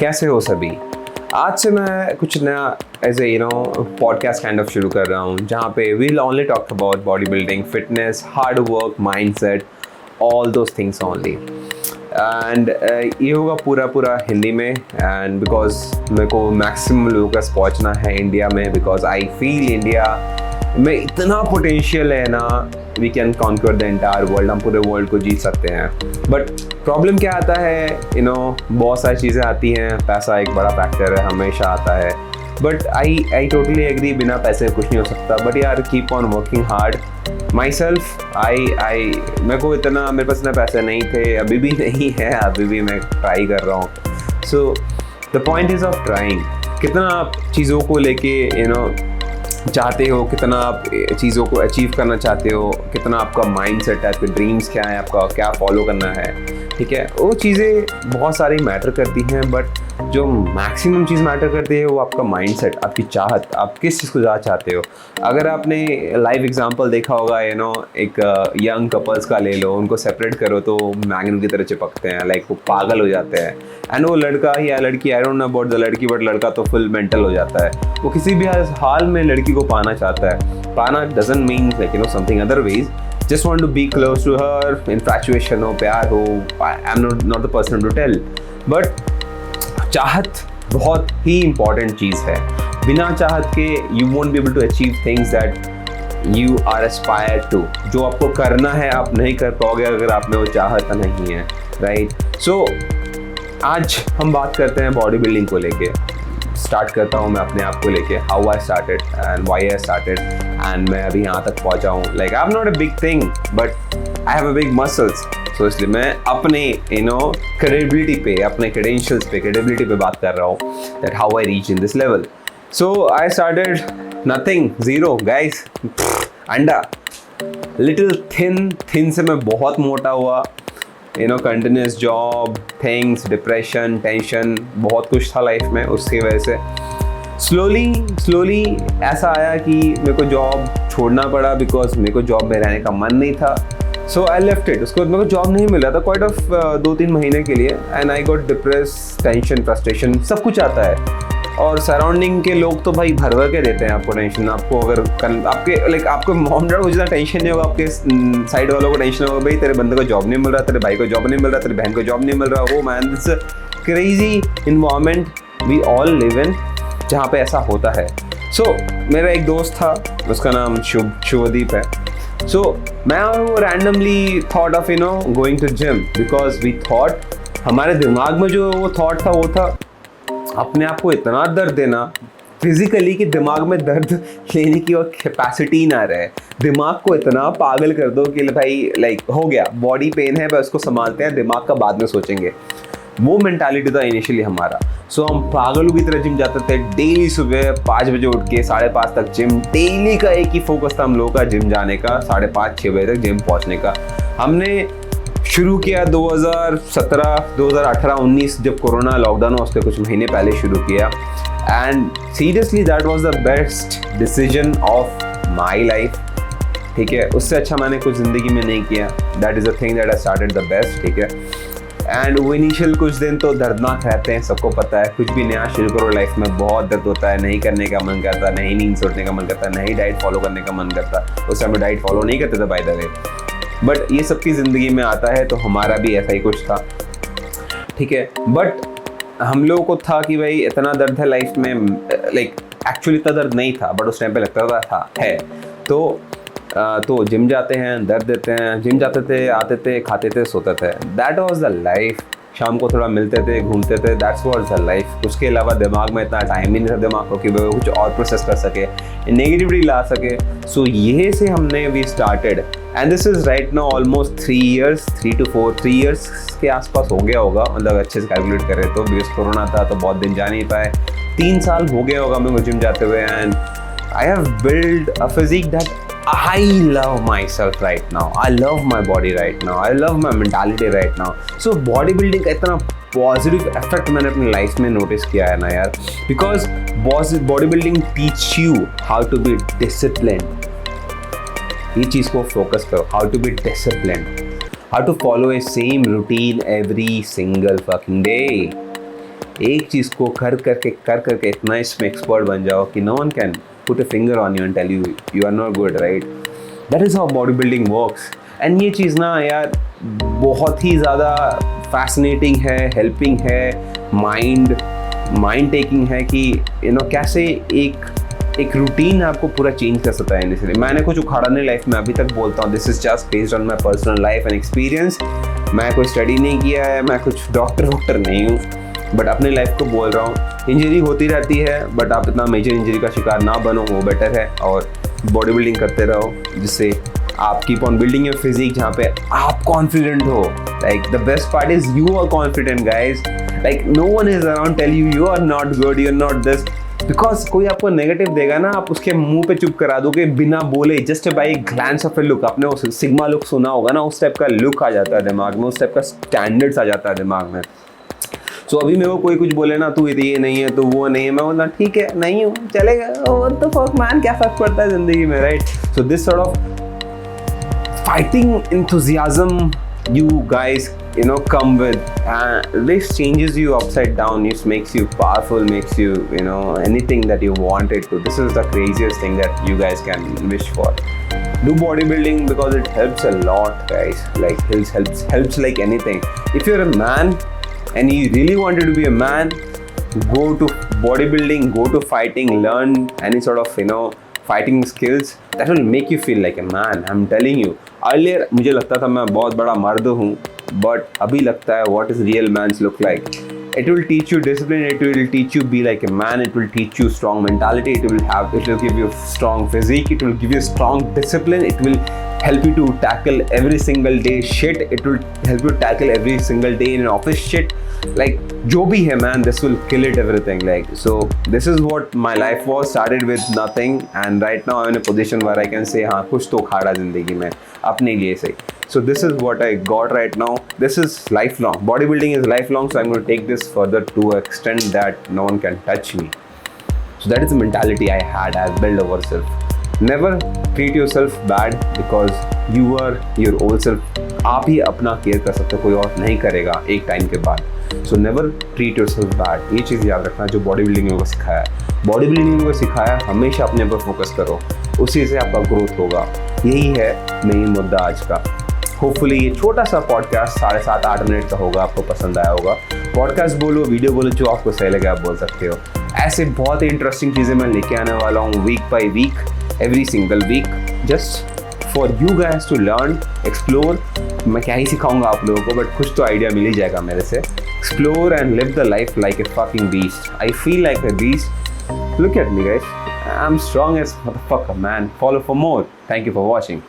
कैसे हो सभी। आज से मैं कुछ नया as a podcast kind of शुरू कर रहा हूँ, जहाँ पे we'll only talk about body building, fitness, hard work, mindset, all those things only. And ये होगा पूरा हिंदी में, एंड बिकॉज मेरे को मैक्सिमम लोगों का पहुँचना है इंडिया में, बिकॉज आई फील इंडिया में इतना पोटेंशियल है ना, we can conquer the entire world, हम पूरे वर्ल्ड को जीत सकते हैं। बट प्रॉब्लम क्या आता है, बहुत सारी चीज़ें आती हैं, पैसा एक बड़ा फैक्टर है, हमेशा आता है। बट आई टोटली एग्री, बिना पैसे कुछ नहीं हो सकता। बट यार keep on working hard. My self मेरे को मेरे पास इतना पैसे नहीं थे, अभी भी नहीं है, अभी भी मैं ट्राई कर रहा हूँ। So the point is of trying. कितना आप चीज़ों को लेके चाहते हो, कितना आप चीज़ों को अचीव करना चाहते हो, कितना आपका माइंडसेट है, आपके ड्रीम्स क्या है, आपका क्या फॉलो करना है, ठीक है। वो चीज़ें बहुत सारी मैटर करती हैं, बट जो मैक्सिमम चीज़ मैटर करती है वो आपका माइंडसेट, आपकी चाहत, आप किस चीज़ को ज़्यादा चाहते हो। अगर आपने लाइव एग्जांपल देखा होगा, एक यंग कपल्स का ले लो, उनको सेपरेट करो तो मैग्नेट की तरह चिपकते हैं, लाइक वो पागल हो जाते हैं। एंड वो लड़का या लड़की, I don't know about the लड़की, बट लड़का तो फुल मेंटल हो जाता है। वो किसी भी हाल में लड़की को पाना चाहता है। पाना doesn't mean like something otherwise, just want to be close to her, infatuation हो, प्यार हो, I am not the person to tell, but चाहत बहुत ही important चीज़ है। बिना चाहत के you won't be able to achieve things that you are aspired to। जो आपको करना है आप नहीं कर पाओगे अगर आप में वो चाहत नहीं है, right? So आज हम बात करते हैं बॉडी बिल्डिंग को लेके। स्टार्ट करता हूँ मैं अपने आप को लेके, how I started and why I started, and मैं अभी यहाँ तक पहुँचा हूँ। Like I am not a big thing but I have a big muscles. So इसलिए मैं अपने क्रेडिबिलिटी पे, अपने क्रेडेंशियल्स पे, क्रेडिबिलिटी पे बात कर रहा हूँ, that how I reach in this level. So I started nothing, zero guys, अंडा, लिटिल थिन से मैं बहुत मोटा हुआ। Continuous job, things, depression, tension, बहुत कुछ था लाइफ में। उसकी वजह से स्लोली ऐसा आया कि मेरे को जॉब छोड़ना पड़ा, बिकॉज मेरे को जॉब में रहने का मन नहीं था। सो आई लेफ्ट इट। उसके बाद मेरे को जॉब नहीं मिला था क्वाइट ऑफ 2-3 महीने के लिए, and I got depress, tension, frustration, सब कुछ आता है। और सराउंडिंग के लोग तो भाई भर के देते हैं आपको टेंशन। आपको अगर आपको मॉम डैड को जितना टेंशन नहीं होगा, आपके साइड वालों को टेंशन होगा, भाई तेरे बंदे को जॉब नहीं मिल रहा, तेरे भाई को जॉब नहीं मिल रहा, तेरे बहन को जॉब नहीं मिल रहा। वो man, this crazy environment we all live in, जहाँ पे ऐसा होता है। सो मेरा एक दोस्त था, उसका नाम शुभदीप है। सो मैं वो randomly thought of going to gym, because we thought, हमारे दिमाग में जो वो थॉट था वो था अपने आप को इतना दर्द देना फिजिकली कि दिमाग में दर्द लेने की और कैपेसिटी ना रहे। दिमाग को इतना पागल कर दो कि भाई हो गया, बॉडी पेन है, बस उसको संभालते हैं, दिमाग का बाद में सोचेंगे। वो मेंटालिटी था इनिशियली हमारा। सो हम पागलों की तरह जिम जाते थे, डेली सुबह 5 बजे उठ के 5:30 तक जिम। डेली का एक ही फोकस था हम लोगों का, जिम जाने का, 5:30-6 बजे तक जिम पहुँचने का। हमने शुरू किया 2017, 2018, 19 जब कोरोना लॉकडाउन हुआ, उसके कुछ महीने पहले शुरू किया। And seriously that was the best decision of my life, ठीक है। उससे अच्छा मैंने कुछ ज़िंदगी में नहीं किया। That is the thing that I started the best, ठीक है। एंड वो इनिशियल कुछ दिन तो दर्दनाक रहते हैं, सबको पता है। कुछ भी नया शुरू करो लाइफ में बहुत दर्द होता है, नहीं करने का मन करता, नहीं नींद सोचने का मन करता, नहीं डाइट फॉलो करने का मन करता। उस टाइम में डाइट फॉलो नहीं करते थे बाय द वे, बट ये सबकी ज़िंदगी में आता है, तो हमारा भी ऐसा ही कुछ था, ठीक है। बट हम लोगों को था कि भाई इतना दर्द है लाइफ में, एक्चुअली इतना दर्द नहीं था, बट उस टाइम पे लगता था है। तो जिम जाते हैं, दर्द देते हैं, जिम जाते थे, आते थे, खाते थे, सोते थे। That was the life. शाम को थोड़ा मिलते थे, घूमते थे, दैट्स वाज द लाइफ। उसके अलावा दिमाग में इतना टाइम ही नहीं था दिमाग को कि वो कुछ और प्रोसेस कर सके, नेगेटिविटी ला सके। सो ये से हमने we started, and this is right now almost 3 years के आसपास हो गया होगा, मतलब अच्छे से कैलकुलेट करें तो, बिकॉज कोरोना था तो बहुत दिन जा नहीं पाए। 3 साल हो गया होगा मेरे को जिम जाते हुए, and I have build a physique that I love myself right now. I love my body right now. I love my mentality right now. So body building का इतना पॉजिटिव इफेक्ट मैंने अपनी लाइफ में notice किया है ना यार, because body building teach you how to be disciplined. ये चीज़ को फोकस करो, how to be disciplined, how to follow a same routine every single fucking day. एक चीज़ को कर करके इतना इसमें एक्सपर्ट बन जाओ कि no one can put a finger on you and tell you you are not good, right? That is how body building works. And ये चीज़ ना यार बहुत ही ज़्यादा फैसिनेटिंग है, हेल्पिंग है, माइंड टेकिंग है कि कैसे एक रूटीन आपको पूरा चेंज कर सकता है। इसलिए मैंने कुछ उखाड़ा नहीं लाइफ में, अभी तक बोलता हूँ this is just based on my personal life and experience. मैं कोई स्टडी नहीं किया है, मैं कुछ डॉक्टर नहीं हूँ, बट अपने लाइफ को बोल रहा हूँ। इंजरी होती रहती है, बट आप इतना मेजर इंजरी का शिकार ना बनो, वो बेटर है। और बॉडी बिल्डिंग करते रहो जिससे आप keep on building your physique, जहाँ पे आप कॉन्फिडेंट हो। Like the best part is you are confident guys, like no one is around tell you are not good, you are not this. Because कोई आपको नेगेटिव देगा ना, आप उसके मुंह पे चुप करा दोगे बिना बोले, just by glance of a look. आपने वो सिग्मा लुक सुना होगा ना, उस टाइप का लुक आ जाता है दिमाग में, उस टाइप का स्टैंडर्ड्स आ जाता है दिमाग में। सो अभी मेरे को कोई कुछ बोले ना, तू ये नहीं है, तो वो नहीं है, मैं बोलता ठीक है नहीं हूँ, चलेगा, व्हाट द फक मैन, क्या फर्क पड़ता है जिंदगी में, right? So this sort of fighting enthusiasm you guys come with, and this changes you upside down. It makes you powerful, makes you anything that you wanted to. This is the craziest thing that you guys can wish for. Do bodybuilding because it helps a lot, guys. Like helps like anything. If you're a man and you really wanted to be a man, go to bodybuilding, go to fighting, learn any sort of fighting skills that will make you feel like a man. I'm telling you. Earlier मुझे लगता था मैं बहुत बड़ा मर्द हूँ, but अभी लगता है what is real man's look like. It will teach you discipline, it will teach you be like a man, it will teach you strong mentality, it will give you strong physique, it will give you strong discipline, it will help you to tackle every single day shit, it will help you tackle every single day in an office shit. Like जो भी है man, this will kill it everything. Like so this is what my life was, started with nothing and right now I'm in a position where I can say हाँ कुछ तो खाड़ा जिंदगी में अपने लिए सही. So this is what I got right now. This is lifelong. Bodybuilding is lifelong, so I'm going to take this further to an extent that no one can touch me. So that is the mentality I had. I built over self. Never treat yourself bad because you are your old self. आप ही अपना care कर सकते हो, कोई और नहीं करेगा एक टाइम के बाद. So never treat yourself bad. ये चीज़ याद रखना जो बॉडी बिल्डिंग में को सिखाया है. बॉडी बिल्डिंग में को सिखाया हमेशा अपने पर फोकस करो, उसी से आपका ग्रोथ होगा. यही है मेन मुद्दा आज का. होपफुली ये छोटा सा पॉडकास्ट 7.5-8 मिनट का होगा, आपको पसंद आया होगा. पॉडकास्ट बोलो, वीडियो बोलो, जो आपको सही लगे आप बोल सकते हो. ऐसे बहुत ही इंटरेस्टिंग चीज़ें मैं लेके आने वाला हूँ week by week, every single week, just for you guys to learn, explore. मैं क्या ही सिखाऊंगा आप लोगों को, बट कुछ तो आइडिया मिल ही जाएगा मेरे से. Explore and live the life like a fucking beast. I feel like a beast. Look at me guys, I'm strong as motherfucker man. Follow for more. Thank you for watching.